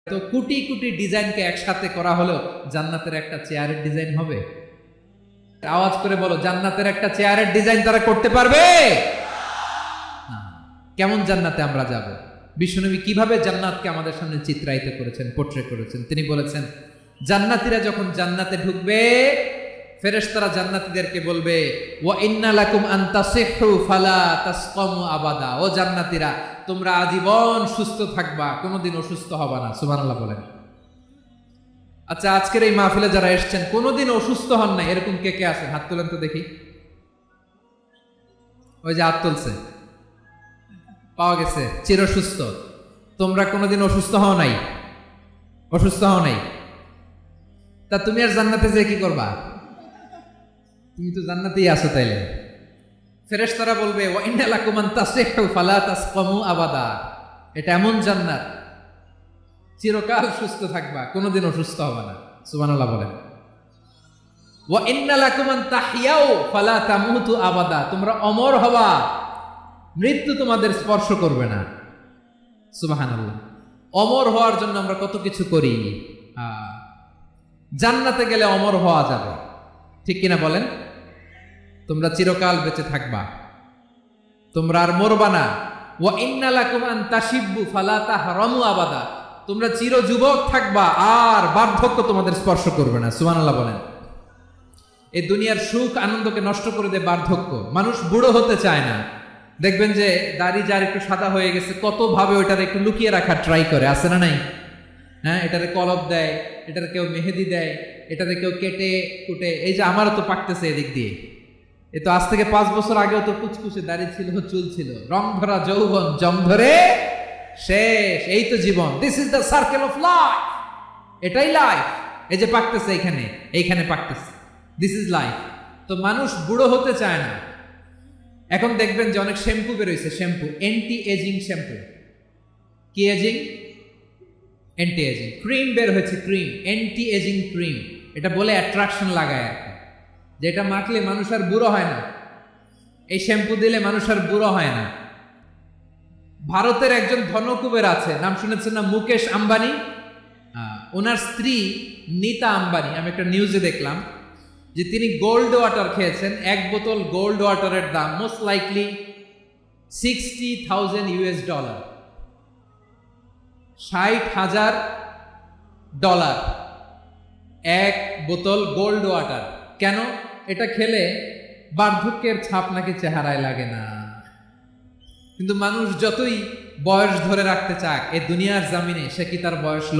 তো কোটি কোটি ডিজাইনকে একসাথে করা হলো জান্নাতের একটা চেয়ারের ডিজাইন হবে? আওয়াজ করে বলো, জান্নাতের একটা চেয়ারের ডিজাইন তারা করতে পারবে না। কেমন জান্নাতে আমরা যাব? বিশ্বনবী কিভাবে জান্নাতকে আমাদের সামনে চিত্রায়িত করেছেন, পোট্রে করেছেন? তিনি বলেছেন, জান্নাতীরা যখন জান্নাতে ঢুকবে, ফেরেশতারা জান্নাতীদেরকে বলবে, ওয়া ইন্না লাকুম আন তাসিহু ফালা তাসকামু আবাদা। ও জান্নাতীরা, তোমরা আজীবন সুস্থ থাকবা, কোনোদিন অসুস্থ হবা না। সুবহানাল্লাহ বলেন। আচ্ছা, আজকের এই মাহফিলে যারা এসেছেন কোনোদিন অসুস্থ হন না, এরকম কে কে আছেন? হাত তোলেন তো দেখি। ওই যে হাত তুলছে, পাওয়া গেছে, চির সুস্থ। তোমরা কোনোদিন অসুস্থ হও নাই? অসুস্থ হও নাই? তা তুমি আর জান্নাতে যে কি করবা? তুমি তো জান্নাতেই আছো তাইলে। ফেরেশতারা বলবে, ওয়া ইন্না লাকুম আন তাসিহু ফালা তাসকামু আবাদা। এটা এমন জান্নাত, চিরকাল সুস্থ থাকবা, কোনোদিন অসুস্থ হবে না। সুবহানাল্লাহ বলেন। ওয়া ইন্না লাকুম আন তাহইয়াউ ফালা তামুতু আবাদা। তোমরা অমর হবা, মৃত্যু তোমাদের স্পর্শ করবে না। সুবহানাল্লাহ। অমর হওয়ার জন্য আমরা কত কিছু করি। জান্নাতে গেলে অমর হওয়া যাবে, ঠিক কিনা বলেন? তোমরা চিরকাল বেঁচে থাকবা, তোমরা আর মরবা না। ওয়া ইন্না লাকুম আন তাশিব্বু ফালা তাহরামু আবাদা। তোমরা চির যুবক থাকবা, আর বার্ধক্য তোমাদের স্পর্শ করবে না। সুবহানাল্লাহ বলেন। এই দুনিয়ার সুখ আনন্দকে নষ্ট করে দেয় বার্ধক্য। মানুষ বুড়ো হতে চায় না। দেখবেন যে দাড়ি যার একটু সাদা হয়ে গেছে, কত ভাবে ওইটার একটু লুকিয়ে রাখার ট্রাই করে, আছে না নাই? হ্যাঁ, এটারে কলপ দেয়, এটারে কেউ মেহেদি দেয়, এটারে কেউ কেটে কুটে। এই যে আমারও তো পাকতেছে এদিক দিয়ে। এ তো আজ থেকে 5 বছর আগেও তো কুচকুচে দাড়ি ছিল, চুল ছিল, রং ধরা যৌবন, জং ধরে শেষ। এই তো জীবন। This is the circle of life. এটাই লাইফ। এই যে পাকতেছে এইখানে, এইখানে পাকতেছে, দিস ইজ লাইফ। তো মানুষ বুড়ো হতে চায় না। এখন দেখবেন যে অনেক শ্যাম্পু বেরোইছে, শ্যাম্পু, অ্যান্টি এজিং শ্যাম্পু। কি এজিং? Anti ageing. ক্রিম বের হয়েছে, ক্রিম, অ্যান্টি এজিং ক্রিম। এটা বলে অ্যাট্রাকশন লাগায় আর কি, যেটা মাখলে মানুষ আর বুড়ো হয় না। এই শ্যাম্পু দিলে মানুষ আর বুড়ো হয় না। ভারতের একজন ধনকুবের আছে, নাম শুনেছেন না? মুকেশ আম্বানি। ওনার স্ত্রী নীতা আম্বানি, আমি একটা নিউজে দেখলাম যে তিনি গোল্ড ওয়াটার খেয়েছেন। 1 বোতল গোল্ড ওয়াটারের দাম মোস্ট লাইকলি $60,000 $60,000 1 বোতল গোল্ড ওয়াটার। কেন? এটা খেলে বার্ধক্যের ছাপ নাকি চেহারায় লাগে না। কিন্তু মানুষ যতই বয়স ধরে রাখতে চাক, এই দুনিয়ার জামিনে সে কি তার বয়স